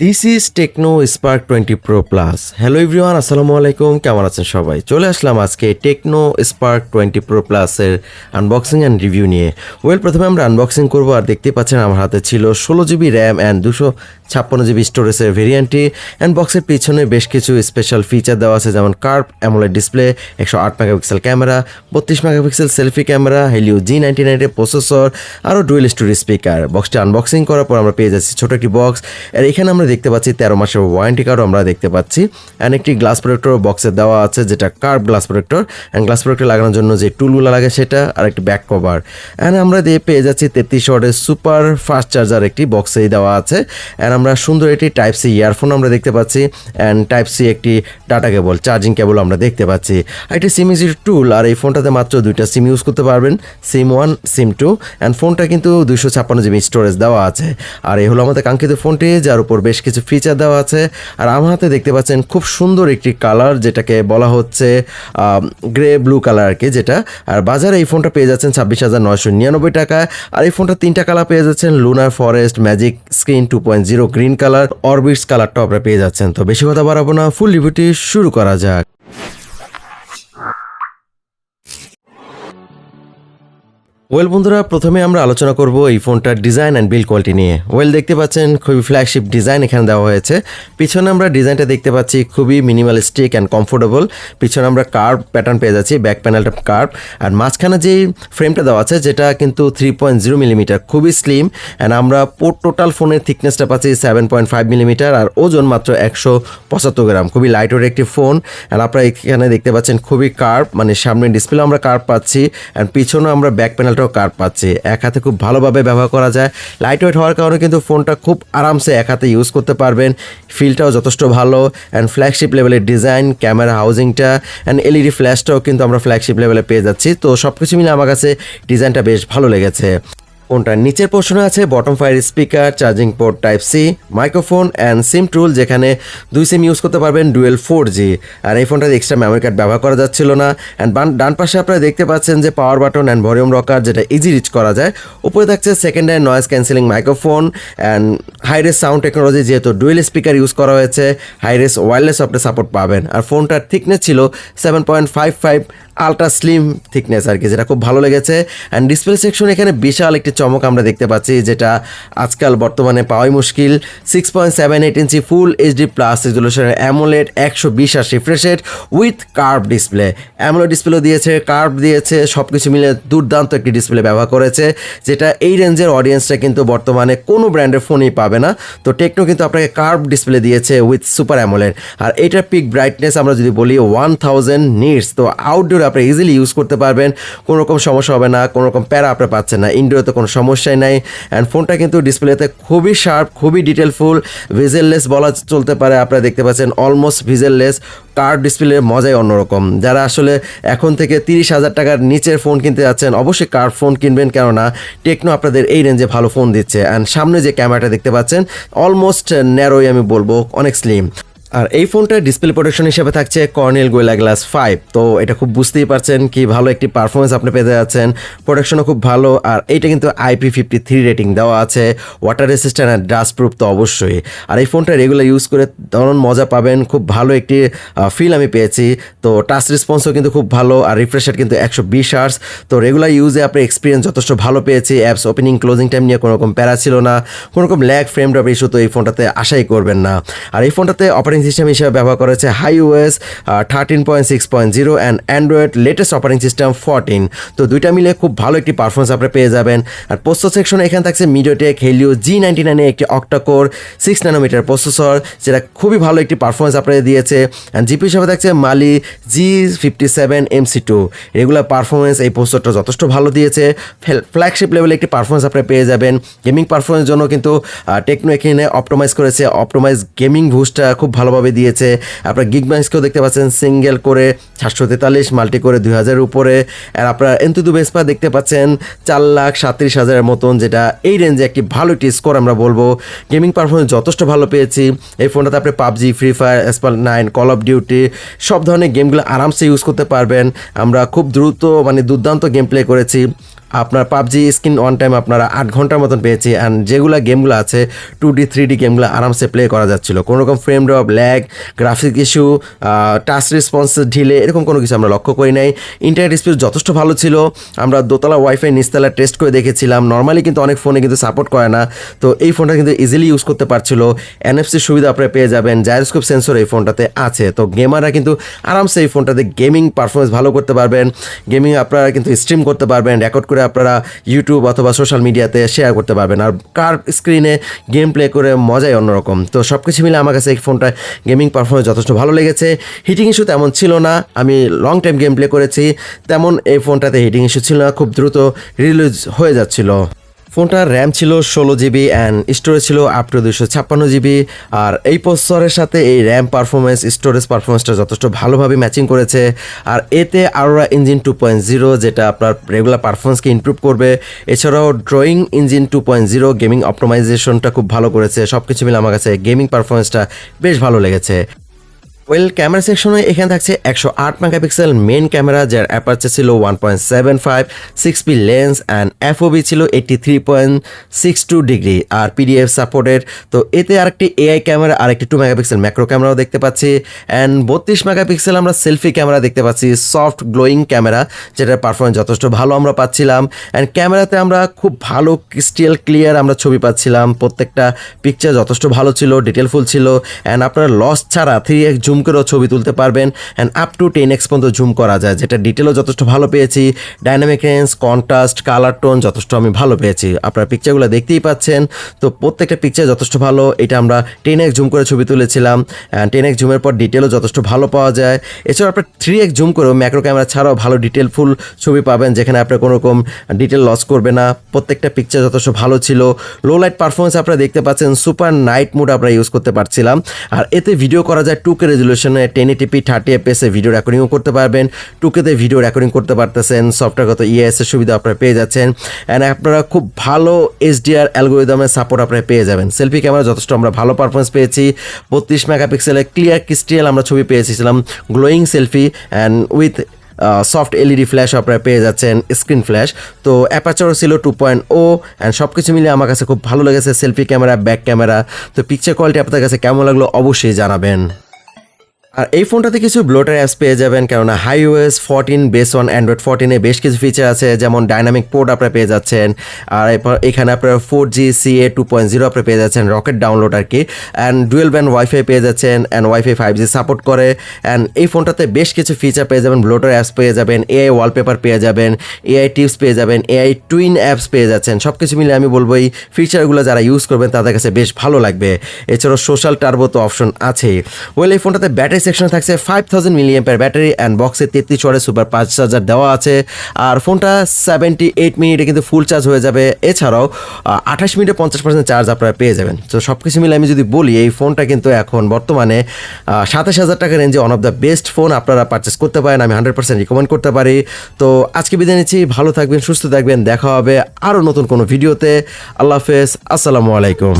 This is Tecno Spark 20 pro plus. Hello everyone, আসসালামু আলাইকুম। কেমন আছেন সবাই? চলে আসলাম আজকে টেকনো স্পার্ক 20 প্রো প্লাসের আনবক্সিং অ্যান্ড রিভিউ নিয়ে। প্রথমে আমরা আনবক্সিং করবো, আর দেখতে পাচ্ছেন আমার হাতে ছিল 16GB র্যাম অ্যান্ড 256GB স্টোরেজের ভেরিয়েন্টটি। অ্যান্ড বক্সের পিছনে বেশ কিছু স্পেশাল ফিচার দেওয়া আছে, যেমন curve AMOLED display, 108 megapixel camera, 32 megapixel selfie camera, Helio G99 processor, আরও ডুয়েল স্টোরেজ স্পিকার। বক্সটি আনবক্সিং করার পর আমরা পেয়ে যাচ্ছি ছোটো একটি বক্স, আর এখানে আমরা দেখতে পাচ্ছি 13 মাসের ওয়ারেন্টি কার্ডও আমরা দেখতে পাচ্ছি। অ্যান্ড একটি গ্লাস প্রোটেক্টর বক্সে দেওয়া আছে, যেটা curve glass protector. And glass protector লাগানোর জন্য যে টুলগুলো লাগে সেটা, আর একটি ব্যাক কভার। অ্যান্ড আমরা পেয়ে যাচ্ছি 33 ওয়াটের সুপার ফাস্ট চার্জার একটি বক্সেই দেওয়া আছে। অ্যান্ড আমরা সুন্দর একটি টাইপ সি ইয়ারফোন আমরা দেখতে পাচ্ছি, অ্যান্ড টাইপ সি একটি ডাটা কেবল, চার্জিং কেবল আমরা দেখতে পাচ্ছি। আর একটি সিম ইউজির টুল, আর এই ফোনটাতে মাত্র 2টা সিম ইউজ করতে পারবেন, সিম 1 সিম 2। অ্যান্ড ফোনটা কিন্তু 256GB স্টোরেজ দেওয়া আছে। আর এই হলো আমাদের কাঙ্ক্ষিত ফোনটি, যার উপর বেশ কিছু ফিচার দেওয়া আছে। আর আমার হাতে দেখতে পাচ্ছেন খুব সুন্দর একটি কালার, যেটাকে বলা হচ্ছে গ্রে ব্লু কালার আর কি, যেটা। আর বাজারে এই ফোনটা পেয়ে যাচ্ছেন 26,999 টাকায়। আর এই ফোনটা 3টা কালার পেয়ে যাচ্ছেন, lunar forest, magic screen 2.0 green colour, orbits কালারটাও আপনারা পেয়ে যাচ্ছেন। তো বেশি কথা বাড়াবো না, ফুল রিভিউটি শুরু করা যাক। বন্ধুরা, প্রথমে আমরা আলোচনা করব এই ফোনটার ডিজাইন অ্যান্ড বিল্ড কোয়ালিটি নিয়ে। দেখতে পাচ্ছেন খুবই ফ্ল্যাগশিপ ডিজাইন এখানে দেওয়া হয়েছে। পিছনে আমরা ডিজাইনটা দেখতে পাচ্ছি খুবই মিনিমালিস্টিক অ্যান্ড কমফোর্টেবল। পিছনে আমরা কার্ভ প্যাটার্ন পেয়ে যাচ্ছি, ব্যাক প্যানেলটা কার্ভ। আর মাঝখানে যেই ফ্রেমটা দেওয়া আছে, যেটা কিন্তু 3.0 মিলিমিটার, খুবই স্লিম। অ্যান্ড আমরা টোটাল ফোনের থিকনেসটা পাচ্ছি 7.5 মিলিমিটার, আর ওজন মাত্র 175 গ্রাম। খুবই লাইট ওয়েট একটি ফোন। অ্যান্ড আপনারা এখানে দেখতে পাচ্ছেন খুবই কার্ভ, মানে সামনে ডিসপ্লে আমরা কার্ভ পাচ্ছি, অ্যান্ড পিছনে আমরা ব্যাক প্যানেল কার্ভ পাচ্ছি। এক হাতে খুব ভালোভাবে ব্যবহার করা যায়। লাইট ওয়েট হওয়ার কারণে কিন্তু ফোনটা খুব আরামসে এক হাতে ইউজ করতে পারবেন। ফিলটাও যথেষ্ট ভালো, অ্যান্ড ফ্ল্যাগশিপ লেভেলের ডিজাইন, ক্যামেরা হাউজিংটা অ্যান্ড এলইডি ফ্ল্যাশটাও কিন্তু আমরা ফ্ল্যাগশিপ লেভেলে পেয়ে যাচ্ছি। তো সব কিছু মিলে আমার কাছে ডিজাইনটা বেশ ভালো লেগেছে। ফোনটার নিচের পোর্শনে আছে bottom fire speaker, charging port type C, microphone and SIM tool, যেখানে 2 সিম ইউজ করতে পারবেন, ডুয়েল 4G। আর এই ফোনটাতে এক্সট্রা মেমোরি কার্ড ব্যবহার করা যাচ্ছিল না। অ্যান্ড ডান পাশে আপনারা দেখতে পাচ্ছেন যে power button and volume rocker, যেটা ইজি রিচ করা যায়। উপরে থাকছে second hand noise cancelling microphone and hi-res sound technology, যেহেতু ডুয়েল স্পিকার ইউজ করা হয়েছে, হাইরেস ওয়্যারলেস আপনি সাপোর্ট পাবেন। আর ফোনটার থিকনেস ছিল 7.55 আলট্রা স্লিম থিকনেস আর কি, যেটা খুব ভালো লেগেছে। অ্যান্ড ডিসপ্লে সেকশন এখানে বিশাল একটি চমক আমরা দেখতে পাচ্ছি, যেটা আজকাল বর্তমানে পাওয়াই মুশকিল। 6.78 ইঞ্চি ফুল এইচডি প্লাস রেজলিউশনের AMOLED 120Hz refresh rate with curve display. AMOLED display দিয়েছে, কার্ভ দিয়েছে, সব কিছু মিলে দুর্দান্ত একটি ডিসপ্লে ব্যবহার করেছে, যেটা এই রেঞ্জের অডিয়েন্সটা কিন্তু বর্তমানে কোনো ব্র্যান্ডের ফোনই পাবে না। তো টেকনো কিন্তু আপনাকে কার্ভ ডিসপ্লে দিয়েছে উইথ সুপার অ্যামোলেড। আর এটার পিক ব্রাইটনেস আমরা যদি বলি 1000 নিটস। তো আউটডোর আপনি ইজিলি ইউজ করতে পারবেন, কোনো রকম সমস্যা হবে না, কোনো রকম প্যারা আপনি পাচ্ছেন না। ইনডোরে তো কোনো সমস্যাই নাই। অ্যান্ড ফোনটা কিন্তু ডিসপ্লেতে খুবই শার্প, খুবই ডিটেলফুল, ভিজেললেস বলা চলতে পারে। আপনারা দেখতে পাচ্ছেন অলমোস্ট ভিজেললেস। কার্ভ ডিসপ্লের মজাই অন্যরকম। যারা আসলে এখন থেকে 30,000 টাকার নিচের ফোন কিনতে যাচ্ছেন, অবশ্যই কার্ভ ফোন কিনবেন, কেননা টেকনো আপনাদের এই রেঞ্জে ভালো ফোন দিচ্ছে। অ্যান্ড সামনে যে ক্যামেরাটা দেখতে পাচ্ছেন অলমোস্ট ন্যারোই আমি বলবো, অনেক স্লিম। আর এই ফোনটার ডিসপ্লে প্রোটেকশন হিসেবে থাকছে কর্নেল গোয়েলা গ্লাস 5। তো এটা খুব বুঝতেই পারছেন কি ভালো একটি পারফরমেন্স আপনি পেতে যাচ্ছেন, প্রোটেকশনও খুব ভালো। আর এইটা কিন্তু IP53 রেটিং দেওয়া আছে, ওয়াটার রেসিস্ট্যান্ট আর ডাস্ট প্রুফ তো অবশ্যই। আর এই ফোনটা রেগুলার ইউজ করে দারুণ মজা পাবেন, খুব ভালো একটি ফিল আমি পেয়েছি। তো টাচ রেসপন্সও কিন্তু খুব ভালো, আর রিফ্রেশ রেট কিন্তু 120Hz। তো রেগুলার ইউজে আপনার এক্সপিরিয়েন্স যথেষ্ট ভালো পেয়েছি। অ্যাপস ওপেনিং ক্লোজিং টাইম নিয়ে কোনো রকম প্যারা ছিল না, কোনো রকম ল্যাগ ফ্রেম ড্রপ ইস্যু তো এই ফোনটাতে আশাই করবেন না। আর এই ফোনটাতে অপারেটিং সিস্টেম হিসেবে ব্যবহার করেছে iOS 13.6.0 and Android latest operating system 14। তো দুইটা মিলে খুব ভালো একটি পারফরমেন্স আপনি পেয়ে যাবেন। আর প্রসেসর সেকশনে এখানে থাকছে মিডিয়াটেক হেলিও G99 একটি অক্টাকোর 6 ন্যানোমিটার প্রসেসর, যেটা খুবই ভালো একটি পারফরমেন্স আপনাদের দিয়েছে। অ্যান্ড জিপি হিসাবে থাকছে মালি G57 MC2। রেগুলার পারফরমেন্স এই প্রসেসরটা যথেষ্ট ভালো দিয়েছে। ফ্ল্যাগশিপ লেভেলে একটি পারফরমেন্স আপনি পেয়ে যাবেন। গেমিং পারফরমেন্সের জন্য কিন্তু টেকনো এখানে অপটোমাইজ করেছে, অপটোমাইজ গেমিং বুস্টটা খুব ভালোভাবে দিয়েছে। আপনার গিগম্যাক্সকেও দেখতে পাচ্ছেন সিঙ্গেল করে 743, মাল্টি করে 2000 উপরে। আর আপনার এনতুদু বেসপা দেখতে পাচ্ছেন 4,37,000 মতন, যেটা এই রেঞ্জে একটি ভালো একটি স্কোর আমরা বলবো। গেমিং পারফরমেন্স যথেষ্ট ভালো পেয়েছি। এই ফোনটাতে আপনি PUBG, free fire, SP9, call of duty সব ধরনের গেমগুলো আরামসে ইউজ করতে পারবেন। আমরা খুব দ্রুত, মানে দুর্দান্ত গেম প্লে করেছি। আপনার পাবজি স্ক্রিন অন টাইম আপনারা 8 ঘন্টার মতন পেয়েছি অ্যান্ড যেগুলো গেমগুলো আছে 2D 3D গেমগুলো আরামসে প্লে করা যাচ্ছিল, কোনো রকম frame drop, lag, graphic issue, touch response ঢিলে এরকম কোনো কিছু আমরা লক্ষ্য করি নাই। ইন্টারনেট স্পিড যথেষ্ট ভালো ছিল। আমরা দোতলা ওয়াইফাই নিচতলা টেস্ট করে দেখেছিলাম, নর্মালি কিন্তু অনেক ফোনে কিন্তু সাপোর্ট করে না, তো এই ফোনটা কিন্তু ইজিলি ইউজ করতে পারছিল। এনএফসির সুবিধা আপনারা পেয়ে যাবেন, জাইরোস্কোপ সেন্সর এই ফোনটাতে আছে, তো গেমাররা কিন্তু আরামসে এই ফোনটাতে গেমিং পারফরমেন্স ভালো করতে পারবেন। গেমিং আপনারা কিন্তু স্ট্রিম করতে পারবেন, রেকর্ড করে আপনারা ইউটিউব অথবা সোশ্যাল মিডিয়াতে শেয়ার করতে পারবেন, আর কার স্ক্রিনে গেম প্লে করে মজাই অন্যরকম। তো সব কিছু মিলে আমার কাছে এই ফোনটা গেমিং পারফরমেন্স যথেষ্ট ভালো লেগেছে। হিটিং ইস্যু তেমন ছিল না, আমি লং টাইম গেম প্লে করেছি, তেমন এই ফোনটাতে হিটিং ইস্যু ছিল না, খুব দ্রুত রিলিজ হয়ে যাচ্ছিল। ফোনটার র্যাম ছিল 16 GB অ্যান্ড স্টোরেজ ছিল আপ টু 256 GB। আর এই প্রসেসরের সাথে এই র্যাম পারফরমেন্স, স্টোরেজ পারফরমেন্সটা যথেষ্ট ভালোভাবে ম্যাচিং করেছে। আর এতে আরোরা ইঞ্জিন 2.0 যেটা আপনার রেগুলার পারফরমেন্সকে ইমপ্রুভ করবে। এছাড়াও ড্রয়িং ইঞ্জিন 2.0 গেমিং অপটোমাইজেশনটা খুব ভালো করেছে। সব কিছু মিলে আমার কাছে গেমিং পারফরমেন্সটা বেশ ভালো লেগেছে। ওয়েল, ক্যামেরা সেকশনে এখানে থাকছে 108 মেগাপিক্সেল মেন ক্যামেরা, যার অ্যাপারচার ছিল 1.75, 6p লেন্স অ্যান্ড এফওবি ছিল 83.62 ডিগ্রি আর পিডিএফ সাপোর্টেড। তো এতে আরেকটি এআই ক্যামেরা, আরেকটি 2 মেগাপিক্সেল ম্যাক্রো ক্যামেরাও দেখতে পাচ্ছি অ্যান্ড 32 মেগাপিক্সেল আমরা সেলফি ক্যামেরা দেখতে পাচ্ছি, সফট গ্লোয়িং ক্যামেরা, যেটার পারফরমেন্স যথেষ্ট ভালো আমরা পাচ্ছিলাম। অ্যান্ড ক্যামেরাতে আমরা খুব ভালো ক্রিস্টাল ক্লিয়ার আমরা ছবি পাচ্ছিলাম, প্রত্যেকটা পিকচার যথেষ্ট ভালো ছিল, ডিটেলফুল ছিল অ্যান্ড আপনারা লস ছাড়া 3x জুম করেও ছবি তুলতে পারবেন অ্যান্ড আপ টু 10x পর্যন্ত জুম করা যায়, যেটা ডিটেলও যথেষ্ট ভালো পেয়েছি। Dynamic range, contrast, colour tone যথেষ্ট আমি ভালো পেয়েছি, আপনারা পিকচারগুলো দেখতেই পাচ্ছেন। তো প্রত্যেকটা পিকচার যথেষ্ট ভালো। এটা আমরা 10x জুম করে ছবি তুলেছিলাম অ্যান্ড 10x জুমের পর ডিটেলও যথেষ্ট ভালো পাওয়া যায়। এছাড়াও আপনার 3x জুম করেও ম্যাক্রো ক্যামেরা ছাড়াও ভালো ডিটেলফুল ছবি পাবেন, যেখানে আপনার কোনো রকম ডিটেল লস করবে না। প্রত্যেকটা পিকচার যথেষ্ট ভালো ছিল। লো লাইট পারফরমেন্স আপনারা দেখতে পাচ্ছেন, সুপার নাইট মোড আমরা ইউজ করতে পারছিলাম। আর এতে ভিডিও করা যায় 2K রেজুলেশনে, 1080p 30fps এ ভিডিও রেকর্ডিংও করতে পারবেন। 2K-তে ভিডিও রেকর্ডিং করতে পারতেছেন, সফটওয়্যারগত ইএস এর সুবিধা আপনারা পেয়ে যাচ্ছেন অ্যান্ড আপনারা খুব ভালো HDR অ্যালগোরিদমের সাপোর্ট আপনারা পেয়ে যাবেন। সেলফি ক্যামেরা যথেষ্ট আমরা ভালো পারফরমেন্স পেয়েছি, 32 মেগাপিক্সেলের ক্লিয়ার ক্রিস্টাল আমরা ছবি পেয়েছিলাম, glowing selfie and with soft LED flash আপনারা পেয়ে যাচ্ছেন, স্ক্রিন ফ্ল্যাশ। তো অ্যাপারচারও ছিল 2.0 অ্যান্ড সব কিছু মিলিয়ে আমার কাছে খুব ভালো লেগেছে সেলফি ক্যামেরা, ব্যাক ক্যামেরা। তো পিকচার কোয়ালিটি আপনাদের কাছে কেমন লাগলো অবশ্যই জানাবেন। আর এই ফোনটাতে কিছু ব্লোটার অ্যাপস পেয়ে যাবেন, কেননা iOS 14 বেস অন অ্যান্ড্রয়েড 14-এ বেশ কিছু ফিচার আছে, যেমন ডাইনামিক পোর্ট আপনারা পেয়ে যাচ্ছেন। আর এখানে আপনারা 4G CA 2.0 আপনারা পেয়ে যাচ্ছেন, রকেট ডাউনলোড আর কি, অ্যান্ড ডুয়েল ব্যান্ড ওয়াইফাই পেয়ে যাচ্ছেন অ্যান্ড ওয়াইফাই 5G সাপোর্ট করে। অ্যান্ড এই ফোনটাতে বেশ কিছু ফিচার পেয়ে যাবেন, ব্লোটার অ্যাপস পেয়ে যাবেন, এআই ওয়ালপেপার পেয়ে যাবেন, এআই টিপস পেয়ে যাবেন, এআই টুইন অ্যাপস পেয়ে যাচ্ছেন। সব কিছু মিলে আমি বলবো এই ফিচারগুলো যারা ইউজ করবেন তাদের কাছে বেশ ভালো লাগবে। এছাড়াও সোশ্যাল টার্বো তো অপশন আছেই। ওয়েল, এই ফোনটাতে ব্যাটারি সেকশনে থাকছে 5000 mAh ব্যাটারি অ্যান্ড বক্সে 33 ওয়াটের সুপার ফাস্ট চার্জার দেওয়া আছে। আর ফোনটা 78 মিনিটে কিন্তু ফুল চার্জ হয়ে যাবে। এছাড়াও 28 মিনিটে 50% চার্জ আপনারা পেয়ে যাবেন। তো সব কিছু মিলে আমি যদি বলি এই ফোনটা কিন্তু এখন বর্তমানে 27,000 টাকা রেঞ্জে one of the best phone আপনারা পারচেস করতে পারেন, আমি 100% রিকমেন্ড করতে পারি। তো আজকে বিদায় নিচ্ছি, ভালো থাকবেন, সুস্থ থাকবেন, দেখা হবে আরও নতুন কোনো ভিডিওতে। আল্লাহ হাফেজ, আসসালামু আলাইকুম।